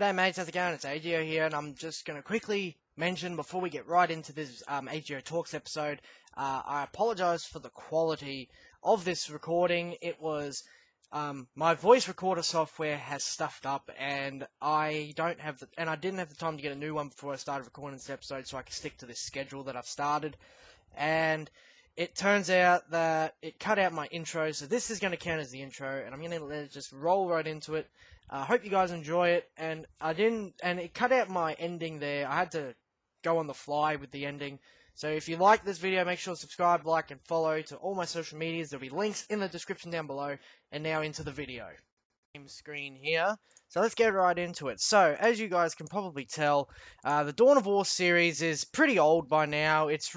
G'day mates, how's it going? It's AEGIO here, and I'm just going to quickly mention before we get right into this AEGIO Talks episode, I apologise for the quality of this recording. It was, my voice recorder software has stuffed up, and I didn't have the time to get a new one before I started recording this episode, so I could stick to this schedule that I've started, and it turns out that it cut out my intro, so this is going to count as the intro, and I'm going to let it just roll right into it. I hope you guys enjoy it, and it cut out my ending there. I had to go on the fly with the ending. So if you like this video, make sure to subscribe, like, and follow to all my social medias. There'll be links in the description down below. And now into the video. Screen here. So let's get right into it. So, as you guys can probably tell, the Dawn of War series is pretty old by now. It's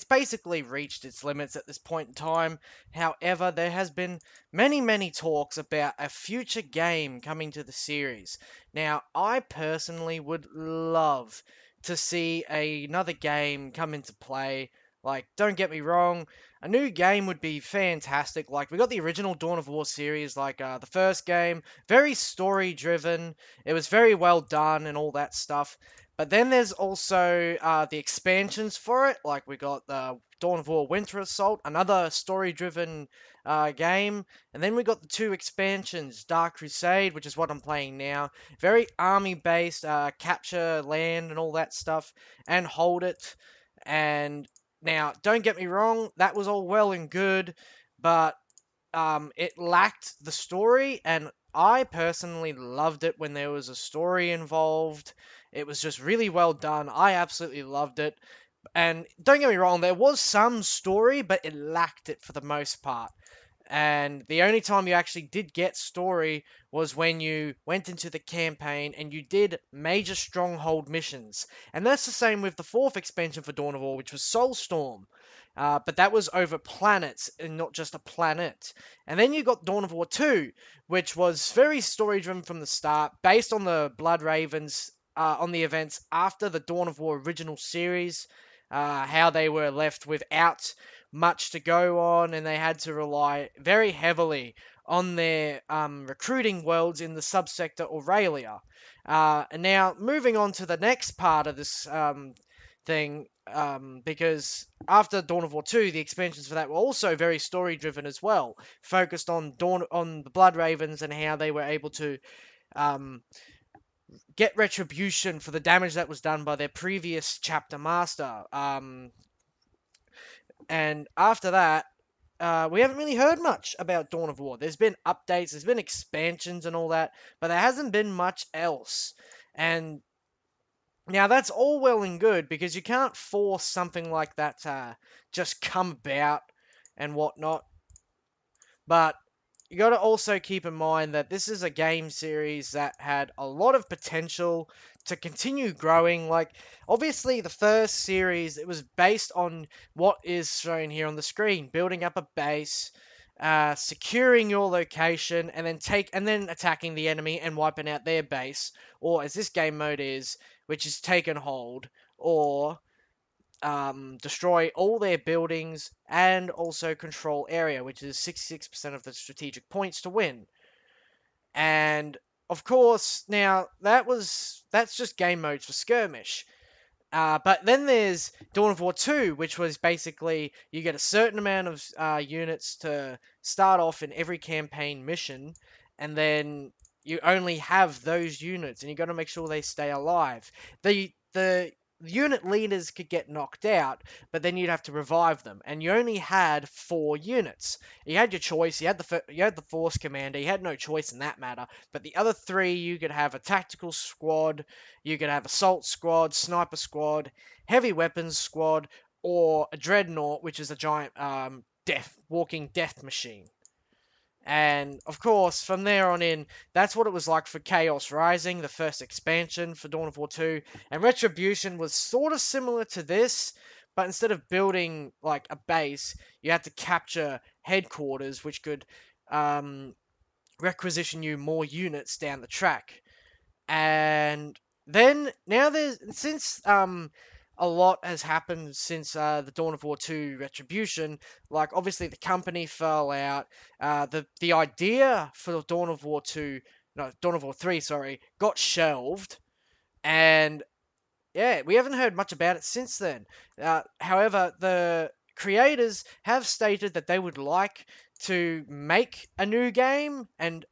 basically reached its limits at this point in time. However, there has been many talks about a future game coming to the series. Now, I personally would love to see another game come into play. Like, don't get me wrong, a new game would be fantastic. Like, we got the original Dawn of War series, like, the first game, very story-driven, it was very well done and all that stuff. But then there's also, the expansions for it, like, we got the Dawn of War Winter Assault, another story-driven, game, and then we got the two expansions, Dark Crusade, which is what I'm playing now, very army-based, capture land and all that stuff, and hold it, and now, don't get me wrong, that was all well and good, but it lacked the story, and I personally loved it when there was a story involved. It was just really well done. I absolutely loved it. And don't get me wrong, there was some story, but it lacked it for the most part. And the only time you actually did get story was when you went into the campaign and you did major stronghold missions. And that's the same with the fourth expansion for Dawn of War, which was Soulstorm. But that was over planets and not just a planet. And then you got Dawn of War 2, which was very story-driven from the start, based on the Blood Ravens, on the events after the Dawn of War original series, how they were left without much to go on, and they had to rely very heavily on their recruiting worlds in the subsector Aurelia. And now, moving on to the next part of this thing, because after Dawn of War 2, the expansions for that were also very story-driven as well, focused on the Blood Ravens and how they were able to get retribution for the damage that was done by their previous chapter master. And after that, we haven't really heard much about Dawn of War. There's been updates, there's been expansions and all that, but there hasn't been much else. And now that's all well and good, because you can't force something like that to just come about and whatnot. But you got to also keep in mind that this is a game series that had a lot of potential to continue growing. Like, obviously, the first series, it was based on what is shown here on the screen, building up a base, securing your location, and then attacking the enemy and wiping out their base, or as this game mode is, which is take and hold, or destroy all their buildings, and also control area, which is 66% of the strategic points to win. And of course, now that's just game modes for skirmish. But then there's Dawn of War 2, which was basically you get a certain amount of units to start off in every campaign mission, and then you only have those units, and you got to make sure they stay alive. The unit leaders could get knocked out, but then you'd have to revive them, and you only had 4 units. You had your choice. You had the force commander. You had no choice in that matter. But the other 3, you could have a tactical squad, you could have assault squad, sniper squad, heavy weapons squad, or a dreadnought, which is a giant walking death machine. And, of course, from there on in, that's what it was like for Chaos Rising, the first expansion for Dawn of War 2. And Retribution was sort of similar to this, but instead of building, like, a base, you had to capture headquarters, which could requisition you more units down the track. And then, now since a lot has happened since the Dawn of War 2 Retribution. Like, obviously, the company fell out. The idea for Dawn of War 2 no, Dawn of War 3, sorry, got shelved, and yeah, we haven't heard much about it since then. However, the creators have stated that they would like to make a new game, and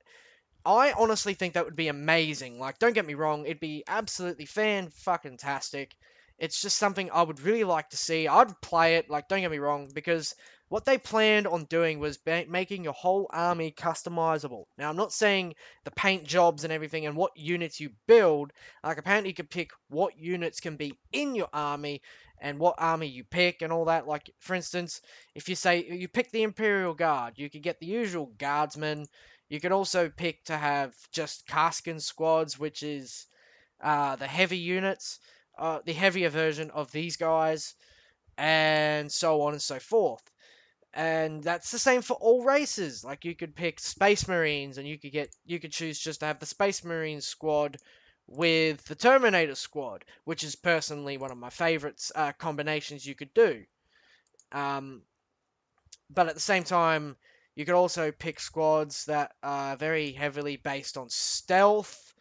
I honestly think that would be amazing. Like, don't get me wrong, it'd be absolutely fan-fucking-tastic. It's just something I would really like to see. I'd play it, like, don't get me wrong, because what they planned on doing was making your whole army customizable. Now, I'm not saying the paint jobs and everything and what units you build. Like, apparently you could pick what units can be in your army and what army you pick and all that. Like, for instance, if you say you pick the Imperial Guard, you could get the usual guardsmen. You could also pick to have just Kaskin squads, which is the heavy units, the heavier version of these guys, and so on and so forth. And that's the same for all races. Like you could pick Space Marines, and you could choose just to have the Space Marine squad with the Terminator squad, which is personally one of my favorites combinations you could do. Um, but at the same time, you could also pick squads that are very heavily based on stealth,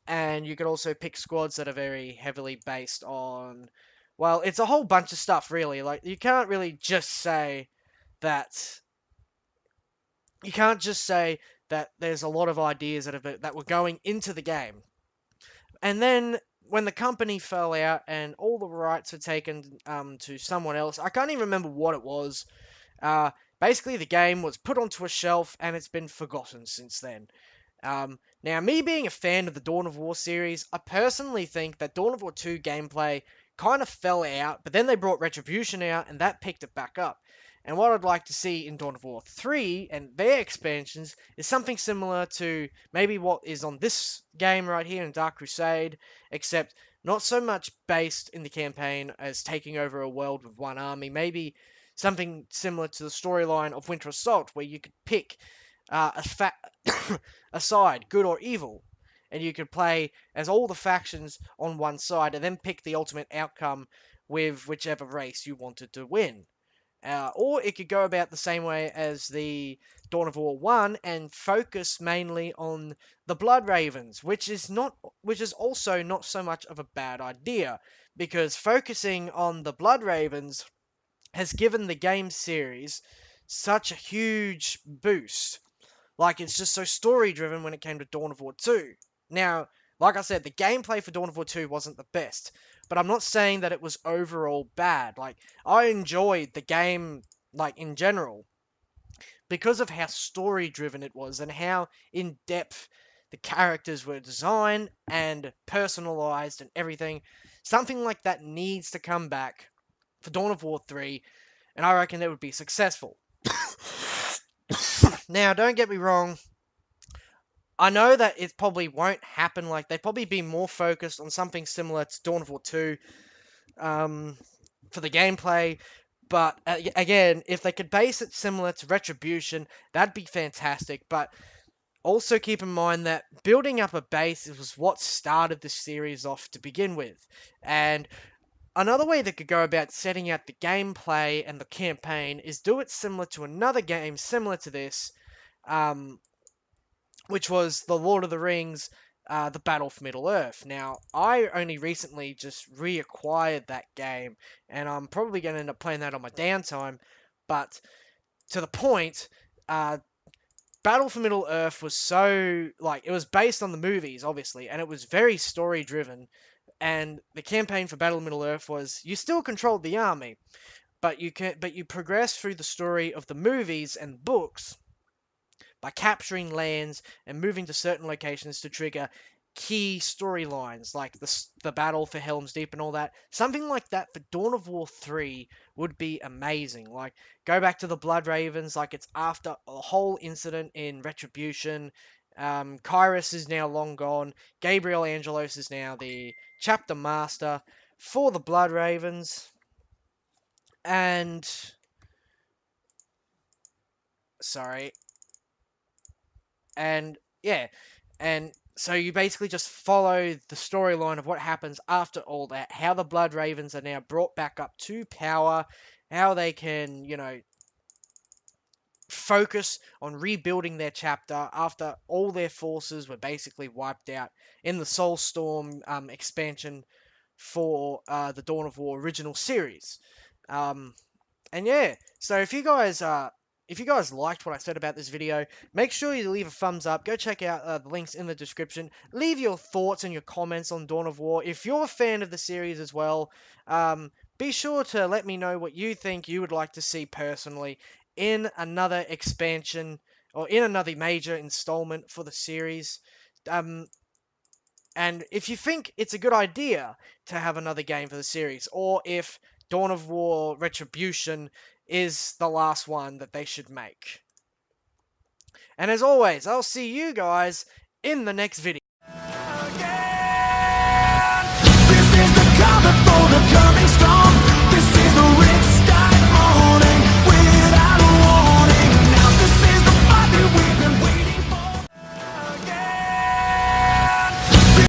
and you could also pick squads that are very heavily based on, well, it's a whole bunch of stuff, really. Like, you can't really just say that. You can't just say that there's a lot of ideas that were going into the game. And then when the company fell out and all the rights were taken to someone else, I can't even remember what it was. Uh, Basically, the game was put onto a shelf and it's been forgotten since then. Now, me being a fan of the Dawn of War series, I personally think that Dawn of War 2 gameplay kind of fell out, but then they brought Retribution out and that picked it back up. And what I'd like to see in Dawn of War 3 and their expansions is something similar to maybe what is on this game right here in Dark Crusade, except not so much based in the campaign as taking over a world with one army. Maybe something similar to the storyline of Winter Assault, where you could pick a side, good or evil, and you could play as all the factions on one side, and then pick the ultimate outcome with whichever race you wanted to win. Or it could go about the same way as the Dawn of War 1 and focus mainly on the Blood Ravens, which is also not so much of a bad idea, because focusing on the Blood Ravens has given the game series such a huge boost. Like, it's just so story driven when it came to Dawn of War 2. Now, like I said, the gameplay for Dawn of War 2 wasn't the best, but I'm not saying that it was overall bad. Like, I enjoyed the game, like, in general, because of how story driven it was and how in depth the characters were designed and personalized and everything. Something like that needs to come back for Dawn of War 3, and I reckon that would be successful. Now, don't get me wrong, I know that it probably won't happen. Like, they'd probably be more focused on something similar to Dawn of War 2 for the gameplay. But again, if they could base it similar to Retribution, that'd be fantastic. But also keep in mind that building up a base was what started this series off to begin with. And another way they could go about setting out the gameplay and the campaign is do it similar to another game similar to this, which was the Lord of the Rings, the Battle for Middle-earth. Now, I only recently just reacquired that game, and I'm probably going to end up playing that on my downtime, but to the point, Battle for Middle-earth was so, like, it was based on the movies, obviously, and it was very story-driven, and the campaign for Battle of Middle-earth was, you still controlled the army, but you progress through the story of the movies and books by capturing lands and moving to certain locations to trigger key storylines like the battle for Helm's Deep and all that. Something like that for Dawn of War 3 would be amazing. Like, go back to the Blood Ravens, like it's after a whole incident in Retribution. Kyrus is now long gone. Gabriel Angelos is now the chapter master for the Blood Ravens. And sorry. And yeah, and so you basically just follow the storyline of what happens after all that, how the Blood Ravens are now brought back up to power, how they can, focus on rebuilding their chapter after all their forces were basically wiped out in the Soulstorm expansion for the Dawn of War original series. And yeah, so if you guys liked what I said about this video, make sure you leave a thumbs up. Go check out the links in the description. Leave your thoughts and your comments on Dawn of War. If you're a fan of the series as well, be sure to let me know what you think you would like to see personally in another expansion or in another major installment for the series. And if you think it's a good idea to have another game for the series, or if Dawn of War Retribution is the last one that they should make. And as always, I'll see you guys in the next video.